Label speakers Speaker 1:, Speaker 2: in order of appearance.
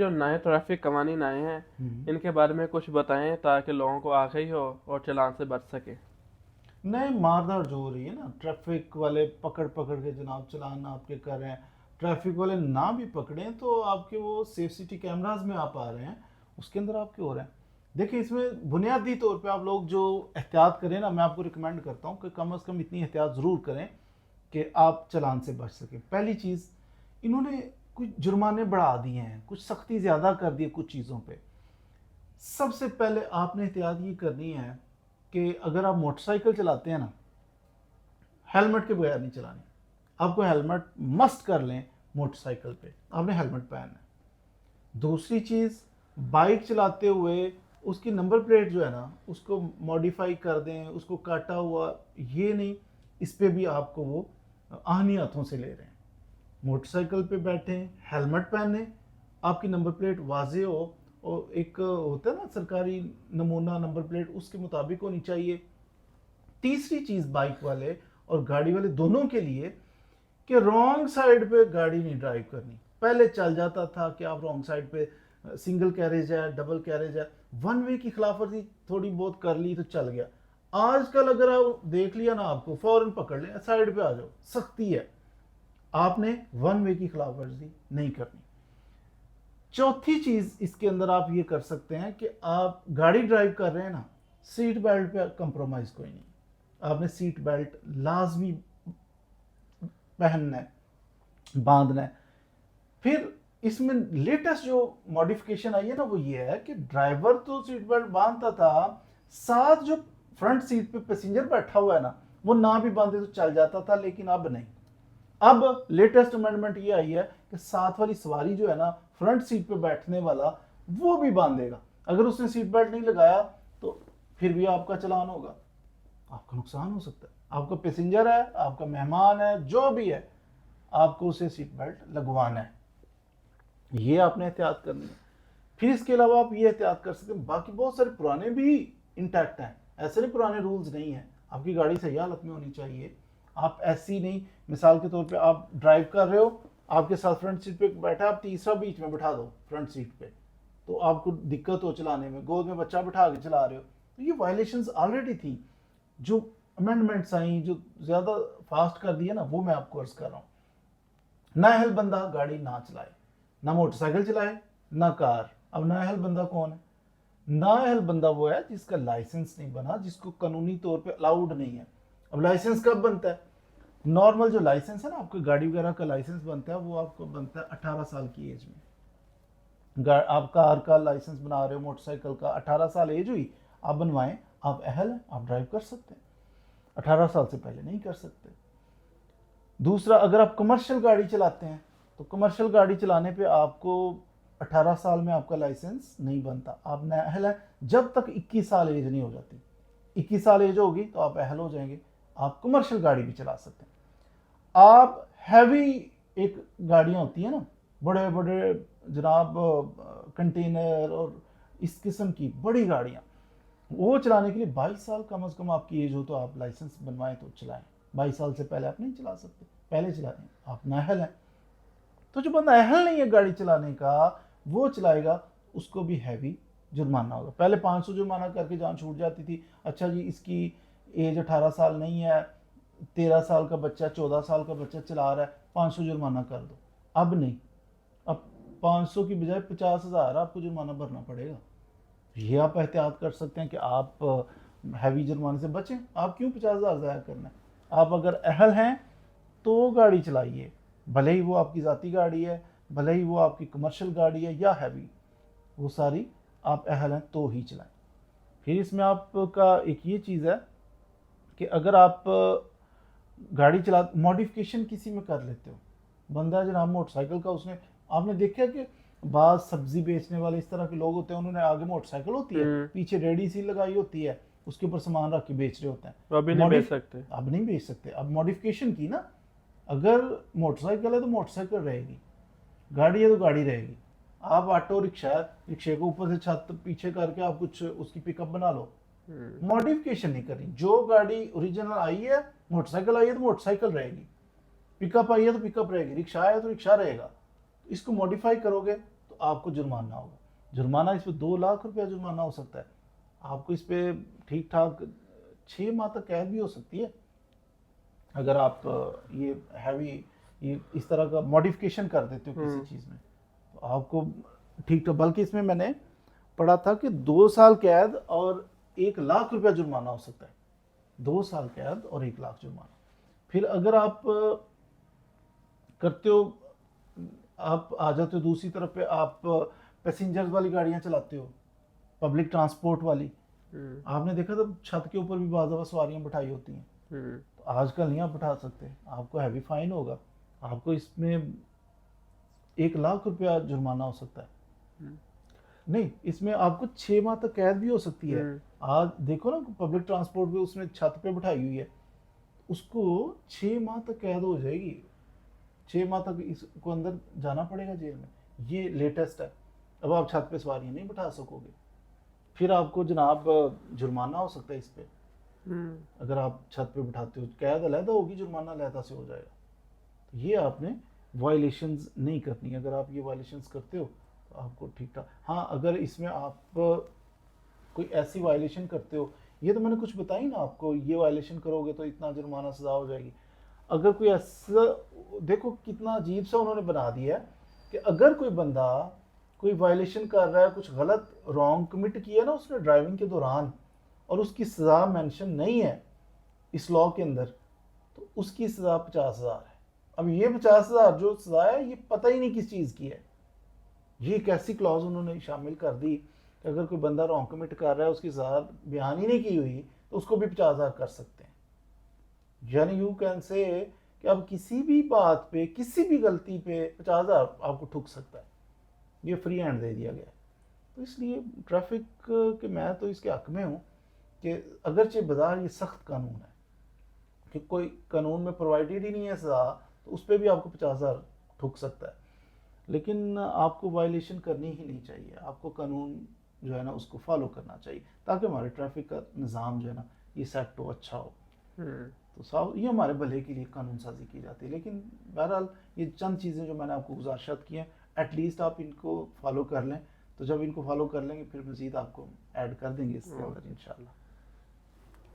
Speaker 1: जो नए ट्रैफिक कवानीन आए हैं इनके बारे में कुछ बताएं ताकि लोगों को आगाही हो और चालान से बच सके।
Speaker 2: नए मारदार जो हो रही है ना, ट्रैफिक वाले पकड़ पकड़ के जनाब चालान आपके कर रहे हैं। ट्रैफिक वाले ना भी पकड़ें तो आपके वो सेफ सिटी कैमराज में आप आ रहे हैं, उसके अंदर आपके हो रहे हैं। देखिए, इसमें बुनियादी तौर पे आप लोग जो एहतियात करें ना, मैं आपको रिकमेंड करता हूँ कि कम से कम इतनी एहतियात ज़रूर करें कि आप चालान से बच सकें। पहली चीज़, इन्होंने कुछ जुर्माने बढ़ा दिए हैं, कुछ सख्ती ज़्यादा कर दी है कुछ चीज़ों पे। सबसे पहले आपने एहतियात ये करनी है कि अगर आप मोटरसाइकिल चलाते हैं ना, हेलमेट के बगैर नहीं चलानी। आपको हेलमेट मस्ट कर लें, मोटरसाइकिल पे आपने हेलमेट पहनना है। दूसरी चीज़, बाइक चलाते हुए उसकी नंबर प्लेट जो है ना, उसको मॉडिफाई कर दें, उसको काटा हुआ, ये नहीं, इस पे भी आपको वो आहनी हाथों से ले रहे हैं। मोटरसाइकिल पे बैठे, हेलमेट पहने, आपकी नंबर प्लेट वाजे हो, और एक होता है ना सरकारी नमूना नंबर प्लेट, उसके मुताबिक होनी चाहिए। तीसरी चीज़ बाइक वाले और गाड़ी वाले दोनों के लिए, कि रॉन्ग साइड पे गाड़ी नहीं ड्राइव करनी। पहले चल जाता था कि आप रॉन्ग साइड पे, सिंगल कैरेज है, डबल कैरेज है, वन वे की खिलाफवर्जी थोड़ी बहुत कर ली तो चल गया। आजकल अगर आप देख लिया ना, आपको फौरन पकड़ लें, साइड पे आ जाओ, सख्ती है। आपने वन वे की खिलाफवर्जी नहीं करनी। चौथी चीज इसके अंदर आप ये कर सकते हैं कि आप गाड़ी ड्राइव कर रहे हैं ना, सीट बेल्ट पे कंप्रोमाइज कोई नहीं। आपने सीट बेल्ट लाजमी पहनना है, बांधना है। फिर इसमें लेटेस्ट जो मॉडिफिकेशन आई है ना, वो ये है कि ड्राइवर तो सीट बेल्ट बांधता था, साथ जो फ्रंट सीट पे पैसेंजर बैठा हुआ है ना, वो ना भी बांधे तो चल जाता था, लेकिन अब नहीं। अब लेटेस्ट अमेंडमेंट ये आई है कि साथ वाली सवारी जो है ना, फ्रंट सीट पे बैठने वाला, वो भी बांधेगा। अगर उसने सीट बेल्ट नहीं लगाया तो फिर भी आपका चालान होगा, आपका नुकसान हो सकता है। आपका पैसेंजर है, आपका मेहमान है, जो भी है, आपको उसे सीट बेल्ट लगवाना है। ये आपने एहतियात करनी है। फिर इसके अलावा आप ये एहतियात कर सकते हैं, बाकी बहुत सारे पुराने भी इंटैक्ट हैं, ऐसे नहीं पुराने रूल्स नहीं है। आपकी गाड़ी सही हालत में होनी चाहिए। आप ऐसी नहीं, मिसाल के तौर पे आप ड्राइव कर रहे हो, आपके साथ फ्रंट सीट पे बैठा, आप तीसरा बीच में बैठा दो फ्रंट सीट पे, तो आपको दिक्कत हो चलाने में, गोद में बच्चा बैठा के चला रहे हो, तो ये वायलेशंस ऑलरेडी थी। जो अमेंडमेंट्स आई, जो ज़्यादा फास्ट कर दिया ना, वो मैं आपको अर्ज कर रहा हूँ। नाअहल बंदा गाड़ी ना चलाए, ना मोटरसाइकिल चलाए, ना कार। अब नाअहल बंदा कौन है? नाअहल बंदा वो है जिसका लाइसेंस नहीं बना, जिसको कानूनी तौर पे अलाउड नहीं है। अब लाइसेंस कब बनता है? नॉर्मल जो लाइसेंस है ना, आपको गाड़ी वगैरह का लाइसेंस बनता है, वो आपको बनता है 18 साल की एज में। आप कार का लाइसेंस बना रहे हो, मोटरसाइकिल का, 18 साल एज हुई, आप बनवाएं, आप अहल हैं, आप ड्राइव कर सकते हैं। 18 साल से पहले नहीं कर सकते। दूसरा, अगर आप कमर्शियल गाड़ी चलाते हैं, तो कमर्शियल गाड़ी चलाने पे आपको 18 साल में आपका लाइसेंस नहीं बनता, आप नाअहल है जब तक 21 साल एज नहीं हो जाती। 21 साल एज होगी तो आप अहल हो जाएंगे, आप कमर्शियल गाड़ी भी चला सकते हैं। आप हैवी, एक गाड़ियां होती हैं ना, बड़े बड़े जनाब, कंटेनर और इस किस्म की बड़ी गाड़ियां, वो चलाने के लिए 22 साल कम से कम आपकी एज हो तो आप लाइसेंस बनवाएं तो चलाएं। 22 साल से पहले आप नहीं चला सकते, पहले चलाएं, आप नाअहल हैं। तो जो बंदा अहल नहीं है गाड़ी चलाने का, वो चलाएगा, उसको भी हैवी जुर्माना होगा। पहले 500 जुर्माना करके जान छूट जाती थी। अच्छा जी, इसकी एज 18 साल नहीं है, 13 साल का बच्चा, 14 साल का बच्चा चला रहा है, 500 जुर्माना कर दो। अब नहीं, अब 500 की बजाय 50,000 आपको जुर्माना भरना पड़ेगा। ये आप एहतियात कर सकते हैं कि आप हैवी जुर्माने से बचें। आप क्यों 50,000 ज़ाया करना है? आप अगर अहल हैं तो गाड़ी चलाइए, भले ही वो आपकी ज़ाती गाड़ी है, भले ही वो आपकी कमर्शियल गाड़ी है या हैवी, वो सारी आप अहल हैं तो ही चलाएं। फिर इसमें आपका एक ये चीज़ है कि अगर आप गाड़ी चला, मॉडिफिकेशन किसी में कर लेते हो, बंदा जनाब मोटरसाइकिल का, उसने, आपने देखा कि बाद सब्जी बेचने वाले इस तरह के लोग होते हैं, उन्होंने आगे मोटरसाइकिल होती है, पीछे रेडी सी लगाई होती है, उसके ऊपर सामान रख के बेच रहे होते हैं।
Speaker 1: वो अभी नहीं बेच सकते।
Speaker 2: अब नहीं बेच सकते, अब मॉडिफिकेशन की ना। अगर मोटरसाइकिल है तो मोटरसाइकिल रहेगी, गाड़ी है तो गाड़ी रहेगी। आप ऑटो रिक्शा है, रिक्शे को ऊपर से छत पीछे करके आप कुछ उसकी पिकअप बना लो, मॉडिफिकेशन नहीं करनी। जो गाड़ी ओरिजिनल आई है, मोटरसाइकिल आई है तो मोटरसाइकिल रहेगी, पिकअप आई है तो पिकअप रहेगी, रिक्शा आया तो रिक्शा रहेगा। इसको मॉडिफाई करोगे तो आपको जुर्माना होगा। जुर्माना इस पे 2 लाख रुपया जुर्माना हो सकता है। आपको इस पे ठीक ठाक 6 माह तक कैद भी हो सकती है अगर आप ये हैवी ये इस तरह का मॉडिफिकेशन कर देते हो किसी चीज़ में, तो आपको ठीक ठाक, बल्कि इसमें मैंने पढ़ा था कि 2 साल कैद और 1 लाख रुपया जुर्माना हो सकता है। 2 साल कैद और 1 लाख जुर्माना। फिर अगर आप करते हो, आप आ जाते हो दूसरी तरफ पे, आप पैसेंजर्स वाली गाड़ियां चलाते हो, पब्लिक ट्रांसपोर्ट वाली, आपने देखा था छत के ऊपर भी बाज़ दफ़ा सवारियां बिठाई होती हैं, तो आजकल नहीं आप बिठा सकते, आपको हैवी फाइन होगा, आपको इसमें 1 लाख रुपया जुर्माना हो सकता है। नहीं, इसमें आपको 6 माह तक कैद भी हो सकती है। आज देखो ना पब्लिक ट्रांसपोर्ट पे उसने छत पे बिठाई हुई है, उसको 6 माह तक कैद हो जाएगी, 6 माह तक इसको अंदर जाना पड़ेगा जेल में। ये लेटेस्ट है। अब आप छत पे सवारियां नहीं बिठा सकोगे, फिर आपको जनाब जुर्माना हो सकता है इस पे। अगर आप छत पे बिठाते हो, कैद अलहदा होगी, जुर्माना अलहदा से हो जाएगा। तो ये आपने वायलेशंस नहीं करनी। अगर आप ये वायलेशंस करते हो तो आपको ठीक ठाक, हाँ अगर इसमें आप कोई ऐसी वायलेशन करते हो, ये तो मैंने कुछ बताई ना आपको, ये वायलेशन करोगे तो इतना जुर्माना सजा हो जाएगी। अगर कोई ऐसा, देखो कितना अजीब सा उन्होंने बना दिया है कि अगर कोई बंदा कोई वायलेशन कर रहा है, कुछ गलत रॉन्ग कमिट किया ना उसने ड्राइविंग के दौरान, और उसकी सज़ा मेंशन नहीं है इस लॉ के अंदर, तो उसकी सज़ा 50,000 है। अब ये 50,000 जो सज़ा है, ये पता ही नहीं किस चीज़ की है। ये एक ऐसी क्लॉज उन्होंने शामिल कर दी कि अगर कोई बंदा रॉन्ग कमिट कर रहा है, उसकी सज़ा बयान ही नहीं की हुई, तो उसको भी 50,000 कर सकते हैं। यानी यू कैन से कि अब किसी भी बात पे, किसी भी गलती पे 50,000 आपको ठुक सकता है। ये फ्री हैंड दे दिया गया है। तो इसलिए ट्रैफिक के मैं तो इसके हक में हूँ कि अगरचे बाजार ये सख्त कानून है कि कोई कानून में प्रोवाइडेड ही नहीं है सज़ा, तो उस पर भी आपको 50,000 ठुक सकता है। लेकिन आपको वायलेशन करनी ही नहीं चाहिए, आपको कानून जो है ना उसको फॉलो करना चाहिए, ताकि हमारे ट्रैफिक का निज़ाम जो है ना ये सेट हो, अच्छा हो। तो साहब ये हमारे भले के लिए कानून साजी की जाती है। लेकिन बहरहाल ये चंद चीज़ें जो मैंने आपको गुजारिशात की हैं, एटलीस्ट आप इनको फॉलो कर लें। तो जब इनको फॉलो कर लेंगे, फिर मज़ीद आपको ऐड कर देंगे इसके अंदर इंशाल्लाह।